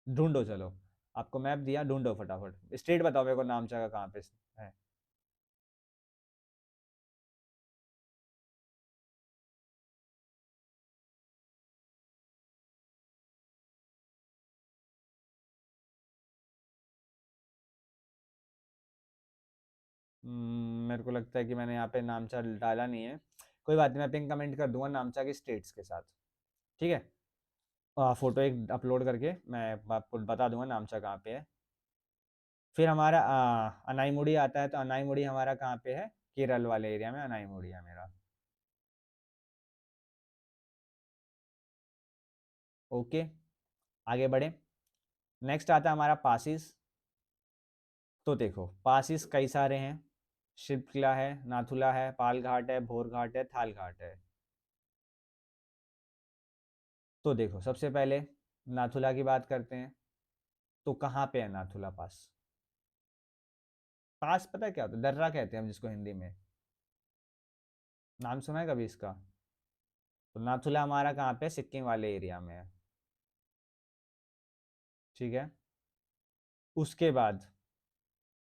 ढूंढो चलो, आपको मैप दिया, ढूंढो फटाफट, स्टेट बताओ मेरे को, नामचा का कहाँ पे है। मेरे को लगता है कि मैंने यहाँ पे नामचा डाला नहीं है, कोई बात नहीं, मैं पिन कमेंट कर दूंगा नामचा के स्टेट्स के साथ, ठीक है। फोटो एक अपलोड करके मैं आपको बता दूंगा नामचा कहाँ पे है। फिर हमारा अनाईमुड़ी आता है, तो अनाईमुड़ी हमारा कहाँ पे है, केरल वाले एरिया में अनाईमुड़ी है मेरा। ओके, आगे बढ़े। नेक्स्ट आता है हमारा पासिस। तो देखो पासिस कई सारे हैं, शिव किला है, नाथुला है, पाल घाट है, भोर घाट है, थाल घाट है। तो देखो सबसे पहले नाथुला की बात करते हैं, तो कहाँ पे है नाथुला पास। पास पता है क्या होता है, दर्रा कहते हैं हम जिसको हिंदी में, नाम सुना है कभी इसका। तो नाथुला हमारा कहाँ पे है? सिक्किम वाले एरिया में है, ठीक है। उसके बाद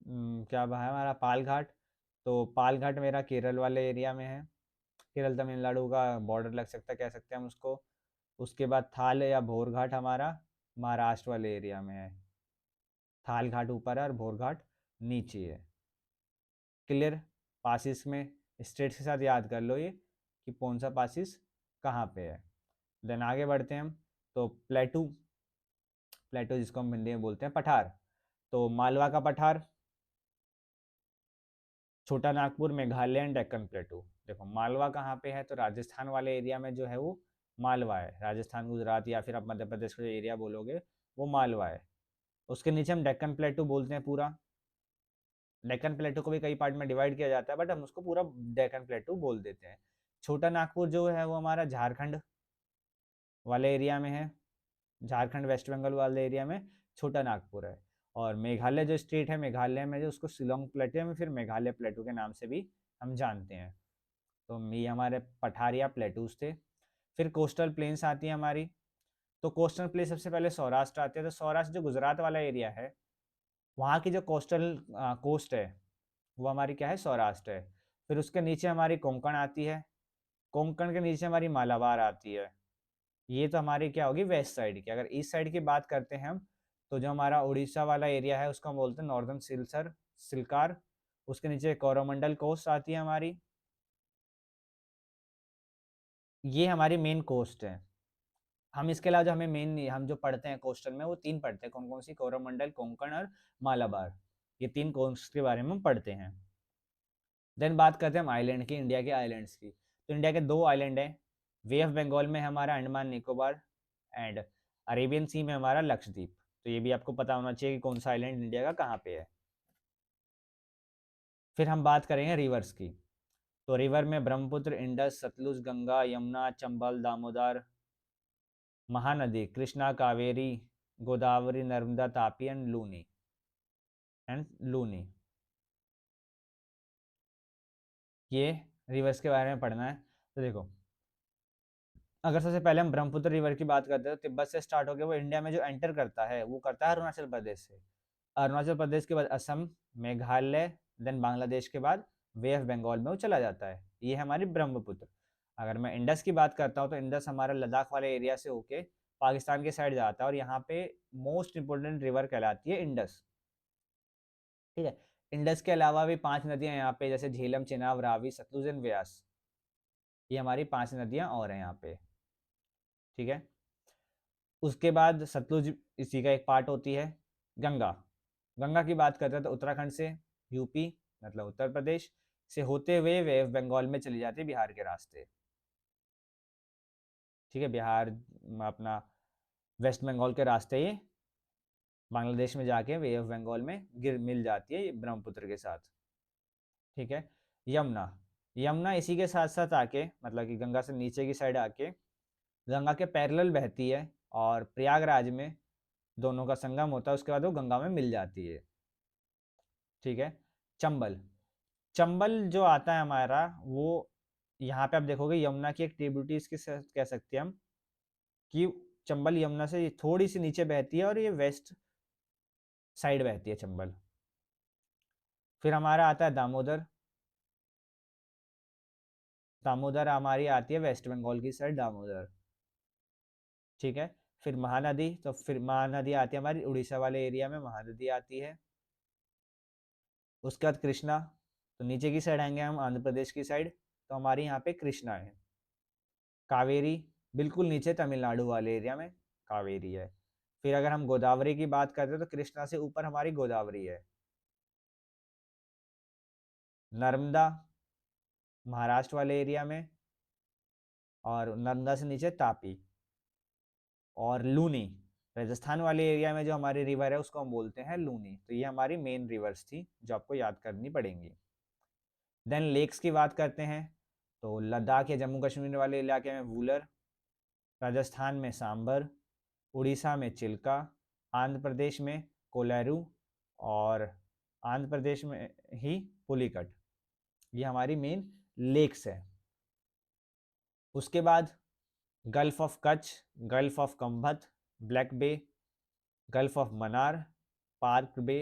क्या है हमारा पाल घाट। तो पाल घाट मेरा केरल वाले एरिया में है, केरल तमिलनाडु का बॉर्डर लग सकता है, कह सकते हैं हम उसको। उसके बाद थाल या भोर घाट हमारा महाराष्ट्र वाले एरिया में है, थाल घाट ऊपर है और भोर घाट नीचे है। क्लियर। पासिस में स्टेट्स के साथ याद कर लो ये कि कौन सा पासिस कहाँ पे है। देन आगे बढ़ते हैं हम, तो प्लेटू, प्लेटू जिसको हम हिंदी में बोलते हैं पठार। तो मालवा का पठार, छोटा नागपुर, मेघालय एंड डेक्कन प्लेटू। देखो मालवा कहाँ पे है, तो राजस्थान वाले एरिया में जो है वो मालवा है, राजस्थान गुजरात या फिर आप मध्य प्रदेश का जो एरिया बोलोगे वो मालवा है। उसके नीचे हम डेक्कन प्लेटू बोलते हैं पूरा, डेक्कन प्लेटू को भी कई पार्ट में डिवाइड किया जाता है बट हम उसको पूरा डेक्कन प्लेटू बोल देते हैं। छोटा नागपुर जो है वो हमारा झारखंड वाले एरिया में है, झारखंड वेस्ट बंगाल वाले एरिया में छोटा नागपुर है। और मेघालय जो स्टेट है, मेघालय में जो उसको शिलोंग प्लेटू में फिर मेघालय प्लेटू के नाम से भी हम जानते हैं। तो ये हमारे पठारिया प्लेटूज थे। फिर कोस्टल प्लेन्स आती है हमारी। तो कोस्टल प्लेन सबसे पहले सौराष्ट्र आते हैं, तो सौराष्ट्र जो गुजरात वाला एरिया है, वहाँ की जो कोस्टल कोस्ट है वो हमारी क्या है, सौराष्ट्र है। फिर उसके नीचे हमारी कोंकण आती है, कोंकण के नीचे हमारी मालाबार आती है। ये तो हमारी क्या होगी, वेस्ट साइड की। अगर ईस्ट साइड की बात करते हैं हम, तो जो हमारा उड़ीसा वाला एरिया है उसको हम बोलते हैं नॉर्दर्न सिलसर सिलकार। उसके नीचे कोरोमंडल कोस्ट आती है हमारी, ये हमारी मेन कोस्ट है। हम इसके अलावा जो हमें मेन नहीं, हम जो पढ़ते हैं कोस्टल में वो तीन पढ़ते हैं, कौन कौन सी, कोरोमंडल, कोंकण और मालाबार। ये तीन कोस्ट के बारे में हम पढ़ते हैं। देन बात करते हैं हम आइलैंड की, इंडिया के आइलैंड्स की। तो इंडिया के दो आइलैंड हैं, वे ऑफ बंगाल में हमारा अंडमान निकोबार एंड अरेबियन सी में हमारा लक्षद्वीप। तो ये भी आपको पता होना चाहिए कि कौन सा आइलैंड इंडिया का कहाँ पे है। फिर हम बात करेंगे रिवर्स की। तो रिवर में ब्रह्मपुत्र, इंडस, सतलुज, गंगा, यमुना, चंबल, दामोदर, महानदी, कृष्णा, कावेरी, गोदावरी, नर्मदा, तापी एंड लूनी। ये रिवर्स के बारे में पढ़ना है। तो देखो अगर सबसे पहले हम ब्रह्मपुत्र रिवर की बात करते हैं, तो तिब्बत से स्टार्ट होकर वो इंडिया में जो एंटर करता है वो करता है अरुणाचल प्रदेश से। अरुणाचल प्रदेश के बाद असम, मेघालय, देन बांग्लादेश के बाद वे ऑफ बंगाल में वो चला जाता है। ये है हमारी ब्रह्मपुत्र। अगर मैं इंडस की बात करता हूँ, तो इंडस हमारा लद्दाख वाले एरिया से होके पाकिस्तान के साइड जाता है, और यहाँ पे मोस्ट इंपोर्टेंट रिवर कहलाती है इंडस, ठीक है। इंडस के अलावा भी पांच नदियां यहाँ पे, जैसे झेलम, चिनाब, रावी, सतलुज एंड व्यास। ये हमारी पांच नदियां और हैं यहाँ पे, ठीक है। उसके बाद सतलुज इसी का एक पार्ट होती है। गंगा, गंगा की बात करते हैं तो उत्तराखंड से, यूपी मतलब उत्तर प्रदेश से होते हुए वे बंगाल में चली जाती है बिहार के रास्ते, ठीक है। बिहार अपना वेस्ट बंगाल के रास्ते ये बांग्लादेश में जाके वे ऑफ बंगाल में गिर मिल जाती है ब्रह्मपुत्र के साथ, ठीक है। यमुना, यमुना इसी के साथ साथ आके, मतलब कि गंगा से नीचे की साइड आके गंगा के पैरेलल बहती है, और प्रयागराज में दोनों का संगम होता है, उसके बाद वो गंगा में मिल जाती है, ठीक है। चंबल, चंबल जो आता है हमारा वो यहाँ पे आप देखोगे यमुना की एक ट्रिब्यूटरी इसके कह सकते हैं हम कि चंबल यमुना से थोड़ी सी नीचे बहती है और ये वेस्ट साइड बहती है चंबल। फिर हमारा आता है दामोदर। दामोदर हमारी आती है वेस्ट बंगाल की साइड, दामोदर। ठीक है। फिर महानदी, तो फिर महानदी आती है हमारी उड़ीसा वाले एरिया में, महानदी आती है। उसके बाद कृष्णा, तो नीचे की साइड आएंगे हम, आंध्र प्रदेश की साइड, तो हमारी यहाँ पे कृष्णा है। कावेरी, बिल्कुल नीचे तमिलनाडु वाले एरिया में कावेरी है। फिर अगर हम गोदावरी की बात करते हैं तो कृष्णा से ऊपर हमारी गोदावरी है। नर्मदा, महाराष्ट्र वाले एरिया में, और नर्मदा से नीचे तापी। और लूनी, राजस्थान वाले एरिया में जो हमारी रिवर है उसको हम बोलते हैं लूनी। तो ये हमारी मेन रिवर्स थी जो आपको याद करनी पड़ेंगी। देन लेक्स की बात करते हैं, तो लद्दाख या जम्मू कश्मीर वाले इलाके में वूलर, राजस्थान में सांबर, उड़ीसा में चिल्का, आंध्र प्रदेश में कोलेरू, और आंध्र प्रदेश में ही पुलिकट। ये हमारी मेन लेक्स है। उसके बाद Gulf of Kutch, Gulf of Khambhat, Black Bay, Gulf of Mannar, Park Bay,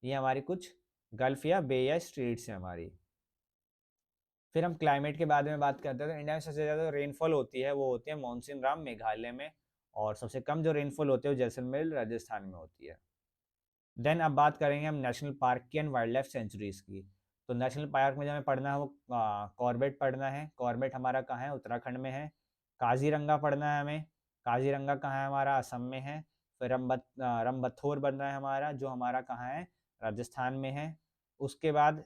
ये हमारी कुछ गल्फ या बे या स्ट्रेट्स हैं हमारी। फिर हम क्लाइमेट के बारे में बात करते हैं, तो इंडिया में सबसे ज़्यादा रेनफॉल होती है वो होती है मानसून राम मेघालय में, और सबसे कम जो रेनफॉल होती है वो जैसलमेर राजस्थान में होती है। देन अब बात करेंगे हम नेशनल पार्क की एंड वाइल्ड लाइफ सेंचुरीज की। तो नेशनल पार्क में जो हमें पढ़ना है वो कॉर्बेट पढ़ना है। कॉर्बेट हमारा कहाँ है? उत्तराखंड में है। काजीरंगा पढ़ना है हमें। काजीरंगा कहाँ है? हमारा असम में है। फिर रंबथोर बनना है हमारा, जो हमारा कहाँ है? राजस्थान में है। उसके बाद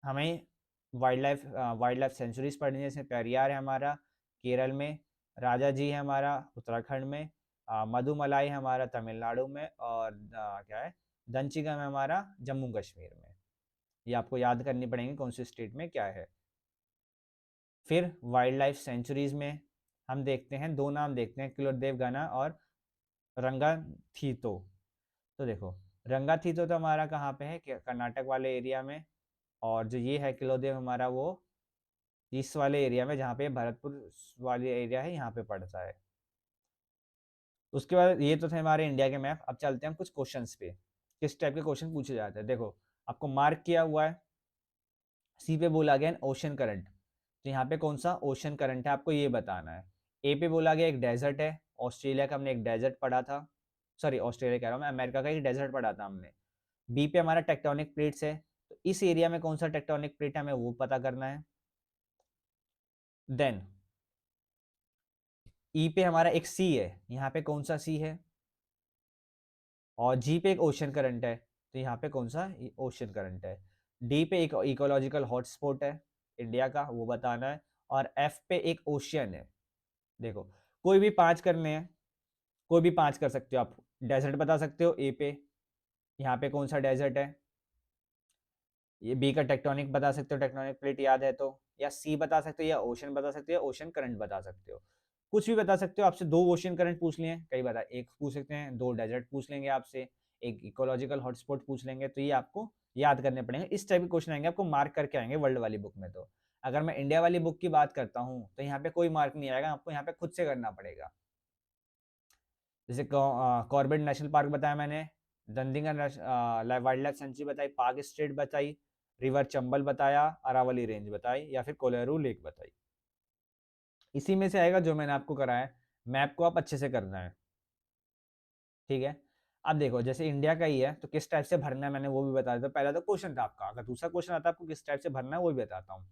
हमें वाइल्ड लाइफ सेंचुरीज पढ़नी है, जैसे पेरियार है हमारा केरल में, राजा जी है हमारा उत्तराखंड में, मधुमलाई है हमारा तमिलनाडु में, और क्या है, दंचिगम है हमारा जम्मू कश्मीर में। ये आपको याद करनी पड़ेंगी कौन सी स्टेट में क्या है। फिर वाइल्ड लाइफ सेंचुरीज में हम देखते हैं, दो नाम देखते हैं, किलोदेव गना और रंगाथीतो। तो देखो, रंगाथीतो तो हमारा कहाँ पे है? कर्नाटक वाले एरिया में। और जो ये है किलोदेव हमारा, वो ईस्ट वाले एरिया में, जहाँ पे भरतपुर वाले एरिया है, यहाँ पे पड़ता है। उसके बाद ये तो थे हमारे इंडिया के मैप। अब चलते हैं हम कुछ क्वेश्चंस पे, किस टाइप के क्वेश्चन पूछे जाते हैं। देखो, आपको मार्क किया हुआ है, सी पे बोला गया ओशन करंट, तो यहाँ पे कौन सा ओशन करंट है आपको ये बताना है। ए पे बोला गया एक डेजर्ट है, ऑस्ट्रेलिया का हमने एक डेजर्ट पढ़ा था, सॉरी ऑस्ट्रेलिया कह रहा हूँ मैं, अमेरिका का एक डेजर्ट पढ़ा था हमने। बी पे हमारा टेक्टोनिक प्लेट्स है, तो इस एरिया में कौन सा टेक्टोनिक प्लेट है हमें वो पता करना है। देन ई पे हमारा एक सी है, यहाँ पे कौन सा सी है। और जी पे एक ओशन करंट है, तो यहाँ पे कौन सा ओशन करंट है। डी पे एक इकोलॉजिकल हॉटस्पॉट है इंडिया का, वो बताना है। और एफ पे एक ओशियन है। देखो, कोई भी पांच करने हैं, कोई भी पांच कर सकते हो आप। डेजर्ट बता सकते हो ए पे, यहाँ पे कौन सा डेजर्ट है। ये बी का टेक्टोनिक बता सकते हो, टेक्टोनिक प्लेट याद है तो। या सी बता सकते हो, या ओशन बता सकते हो, या ओशन करंट बता सकते हो। कुछ भी बता सकते हो। आपसे दो ओशन करंट पूछ लिए, कई बार एक पूछ सकते हैं, दो डेजर्ट पूछ लेंगे आपसे, एक इकोलॉजिकल हॉटस्पॉट पूछ लेंगे। तो ये आपको याद करने पड़ेंगे। इस टाइप के क्वेश्चन आएंगे, आपको मार्क करके आएंगे वर्ल्ड वाली बुक में। तो अगर मैं इंडिया वाली बुक की बात करता हूँ तो यहाँ पे कोई मार्क नहीं आएगा, आपको यहाँ पे खुद से करना पड़ेगा। जैसे कॉर्बेट नेशनल पार्क बताया मैंने, दंदिंगा वाइल्ड लाइफ सेंचुरी बताई, पार्क स्ट्रेट बताई, रिवर चंबल बताया, अरावली रेंज बताई, या फिर कोलेरू लेक बताई। इसी में से आएगा जो मैंने आपको कराया है। मैप को आप अच्छे से करना है, ठीक है। अब देखो, जैसे इंडिया का ही है तो किस टाइप से भरना है मैंने वो भी बता देता हूँ। पहला तो क्वेश्चन था आपका, अगर दूसरा क्वेश्चन आता है आपको किस टाइप से भरना है वो भी बताता हूँ।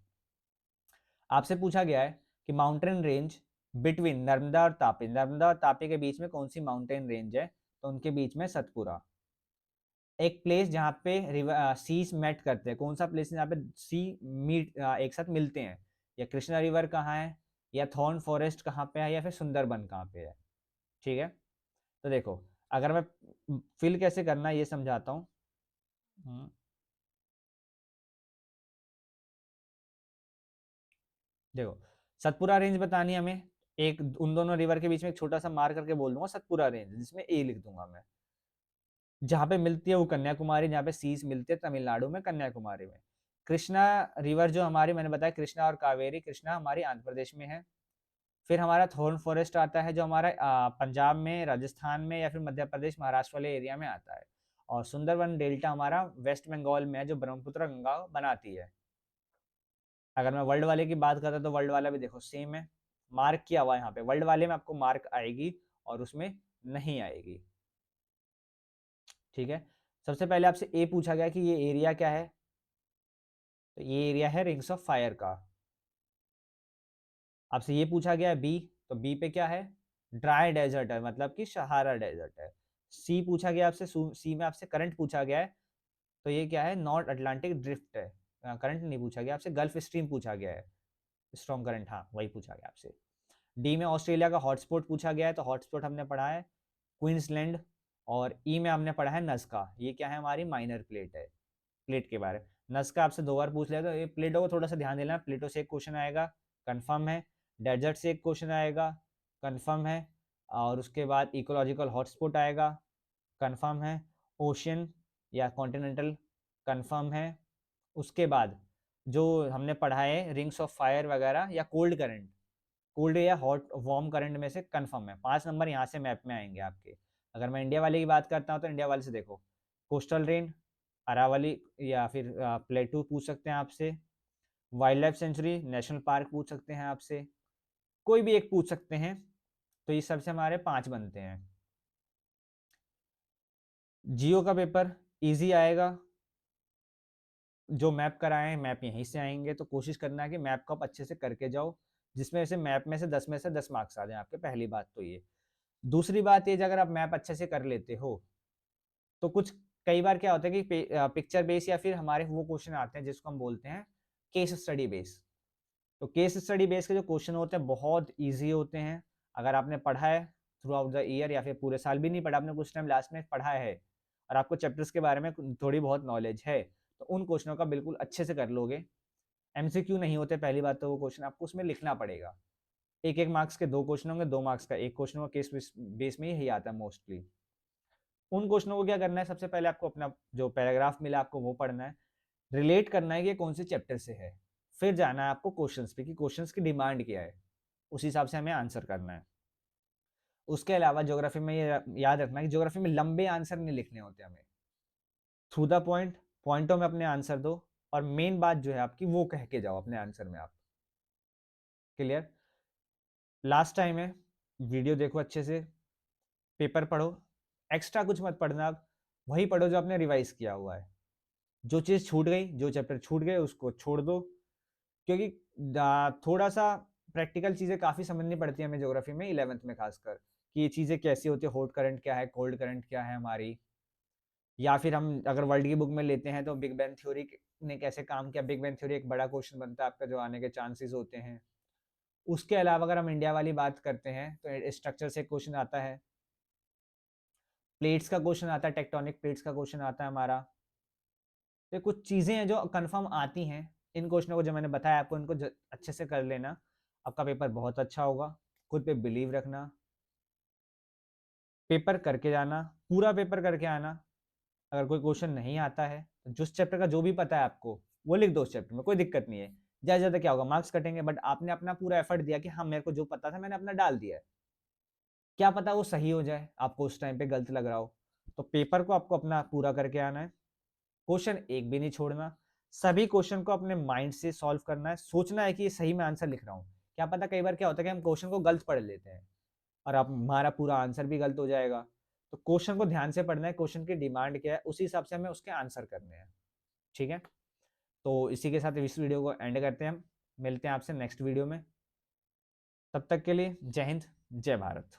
आपसे पूछा गया है कि माउंटेन रेंज बिटवीन नर्मदा और तापी, नर्मदा और तापी के बीच में कौन सी माउंटेन रेंज है? तो उनके बीच में सतपुरा। एक प्लेस जहाँ पे रिवर सीज मेट करते हैं, कौन सा प्लेस है जहाँ पे सी मीट एक साथ मिलते हैं? या कृष्णा रिवर कहाँ है, या थॉर्न फॉरेस्ट कहाँ पे है, या फिर सुंदरबन कहाँ पे है? ठीक है। तो देखो, अगर मैं फिल कैसे करना है ये समझाता हूँ। देखो, सतपुरा रेंज बतानी है हमें। एक उन दोनों रिवर के बीच में एक छोटा सा मार करके बोल दूंगा सतपुरा रेंज, जिसमें ए लिख दूंगा मैं। जहाँ पे मिलती है वो कन्याकुमारी, जहाँ पे सीज मिलते हैं तमिलनाडु में, कन्याकुमारी में। कृष्णा रिवर जो हमारी, मैंने बताया कृष्णा और कावेरी, कृष्णा हमारी आंध्र प्रदेश में है। फिर हमारा थॉर्न फॉरेस्ट आता है जो हमारा पंजाब में, राजस्थान में या फिर मध्य प्रदेश, महाराष्ट्र वाले एरिया में आता है। और सुंदरवन डेल्टा हमारा वेस्ट बंगाल में है जो ब्रह्मपुत्र गंगा बनाती है। अगर मैं वर्ल्ड वाले की बात करता तो वर्ल्ड वाला भी देखो सेम है, मार्क किया हुआ है यहाँ पे, वर्ल्ड वाले में आपको मार्क आएगी और उसमें नहीं आएगी। ठीक है, सबसे पहले आपसे ए पूछा गया कि ये एरिया क्या है, तो ये एरिया है रिंग्स ऑफ फायर का। आपसे ये पूछा गया है बी, तो बी पे क्या है, ड्राई डेजर्ट है, मतलब कि सहारा डेजर्ट है। सी पूछा गया आपसे, सी में आपसे करंट पूछा गया है, तो ये क्या है, नॉर्थ अटलांटिक ड्रिफ्ट है। करंट नहीं पूछा गया आपसे, गल्फ स्ट्रीम पूछा गया है, स्ट्रॉन्ग करंट, हाँ वही पूछा गया आपसे। डी में ऑस्ट्रेलिया का हॉटस्पॉट पूछा गया है, तो हॉटस्पॉट हमने पढ़ा है क्वींसलैंड। और ई में हमने पढ़ा है नस्का, ये क्या है, हमारी माइनर प्लेट है। प्लेट के बारे में नस्का आपसे 2 बार पूछ लिया, तो ये प्लेटों को थोड़ा सा ध्यान देना, प्लेटों से एक क्वेश्चन आएगा, कंफर्म है। डेजर्ट से एक क्वेश्चन आएगा, कंफर्म है। और उसके बाद इकोलॉजिकल हॉटस्पॉट आएगा, कंफर्म है। ओशियन या कॉन्टिनेंटल, कंफर्म है। उसके बाद जो हमने पढ़ा है रिंग्स ऑफ फायर वगैरह या कोल्ड करंट, कोल्ड या हॉट वार्म करंट में से कंफर्म है। 5 नंबर यहाँ से मैप में आएंगे आपके। अगर मैं इंडिया वाले की बात करता हूँ तो इंडिया वाले से देखो, कोस्टल रेन, अरावली या फिर प्लेटू पूछ सकते हैं आपसे, wild life sanctuary, national park पूछ सकते हैं आपसे, कोई भी एक पूछ सकते हैं। तो ये सबसे हमारे 5 बनते हैं। जियो का पेपर इजी आएगा, जो मैप कराए हैं मैप यहीं से आएंगे, तो कोशिश करना है कि मैप को आप अच्छे से करके जाओ, जिसमें से मैप में से 10 मार्क्स आ जाए आपके। पहली बात तो ये। दूसरी बात ये, अगर आप मैप अच्छे से कर लेते हो तो कुछ कई बार क्या होता है कि पिक्चर बेस या फिर हमारे वो क्वेश्चन आते हैं जिसको हम बोलते हैं केस स्टडी बेस। तो केस स्टडी बेस के जो क्वेश्चन होते हैं बहुत ईजी होते हैं। अगर आपने पढ़ा है थ्रू आउट द ईयर या फिर पूरे साल भी नहीं पढ़ा, आपने कुछ टाइम लास्ट में पढ़ा है और आपको चैप्टर्स के बारे में थोड़ी बहुत नॉलेज है, तो उन क्वेश्चनों का बिल्कुल अच्छे से कर लोगे। एमसीक्यू नहीं होते, पहली बात तो वो क्वेश्चन आपको उसमें लिखना पड़ेगा। एक एक मार्क्स के 2 क्वेश्चन होंगे, 2 मार्क्स का एक क्वेश्चन होगा, केस बेस में यही आता है मोस्टली। उन क्वेश्चनों को क्या करना है, सबसे पहले आपको अपना जो पैराग्राफ मिला आपको वो पढ़ना है, रिलेट करना है कि कौन से चैप्टर से है, फिर जाना है आपको क्वेश्चंस पे कि क्वेश्चंस की डिमांड क्या है, उस हिसाब से हमें आंसर करना है। उसके अलावा ज्योग्राफी में ये याद रखना है कि ज्योग्राफी में लंबे आंसर नहीं लिखने होते हमें, थ्रू द पॉइंट, पॉइंटों में अपने आंसर दो, और मेन बात जो है आपकी वो कह के जाओ अपने आंसर में आप। क्लियर? लास्ट टाइम है, वीडियो देखो अच्छे से, पेपर पढ़ो, एक्स्ट्रा कुछ मत पढ़ना, आप वही पढ़ो जो आपने रिवाइज किया हुआ है। जो चीज़ छूट गई, जो चैप्टर छूट गए उसको छोड़ दो, क्योंकि थोड़ा सा प्रैक्टिकल चीज़ें काफ़ी समझनी पड़ती है हमें ज्योग्राफी में, 11th में खासकर, कि ये चीज़ें कैसी होती है, हॉट करंट क्या है, कोल्ड करंट क्या है हमारी। या फिर हम अगर वर्ल्ड की बुक में लेते हैं तो बिग बैंग थ्योरी ने कैसे काम किया, बिग बैंग थ्योरी एक बड़ा क्वेश्चन बनता है आपका जो आने के चांसेस होते हैं। उसके अलावा अगर हम इंडिया वाली बात करते हैं तो स्ट्रक्चर से क्वेश्चन आता है, प्लेट्स का क्वेश्चन आता है, टेक्टोनिक प्लेट्स का क्वेश्चन आता है हमारा। तो कुछ चीज़ें हैं जो कंफर्म आती हैं, इन क्वेश्चनों को जो मैंने बताया आपको इनको अच्छे से कर लेना, आपका पेपर बहुत अच्छा होगा। खुद पे बिलीव रखना, पेपर करके जाना, पूरा पेपर करके आना। अगर कोई क्वेश्चन नहीं आता है तो जिस चैप्टर का जो भी पता है आपको वो लिख दो उस चैप्टर में, कोई दिक्कत नहीं है। ज़्यादा ज़्यादा क्या होगा, मार्क्स कटेंगे, बट आपने अपना पूरा एफर्ट दिया कि हाँ मेरे को जो पता था मैंने अपना डाल दिया है। क्या पता वो सही हो जाए, आपको उस टाइम पे गलत लग रहा हो। तो पेपर को आपको अपना पूरा करके आना है, क्वेश्चन एक भी नहीं छोड़ना, सभी क्वेश्चन को अपने माइंड से सॉल्व करना है, सोचना है कि ये सही मैं आंसर लिख रहा हूँ। क्या पता कई बार क्या होता है कि हम क्वेश्चन को गलत पढ़ लेते हैं और अब हमारा पूरा आंसर भी गलत हो जाएगा। तो क्वेश्चन को ध्यान से पढ़ना है, क्वेश्चन की डिमांड क्या है उसी हिसाब से हमें उसके आंसर करने हैं। ठीक है, तो इसी के साथ इस वीडियो को एंड करते हैं हम, मिलते हैं आपसे नेक्स्ट वीडियो में। तब तक के लिए जय हिंद, जय भारत।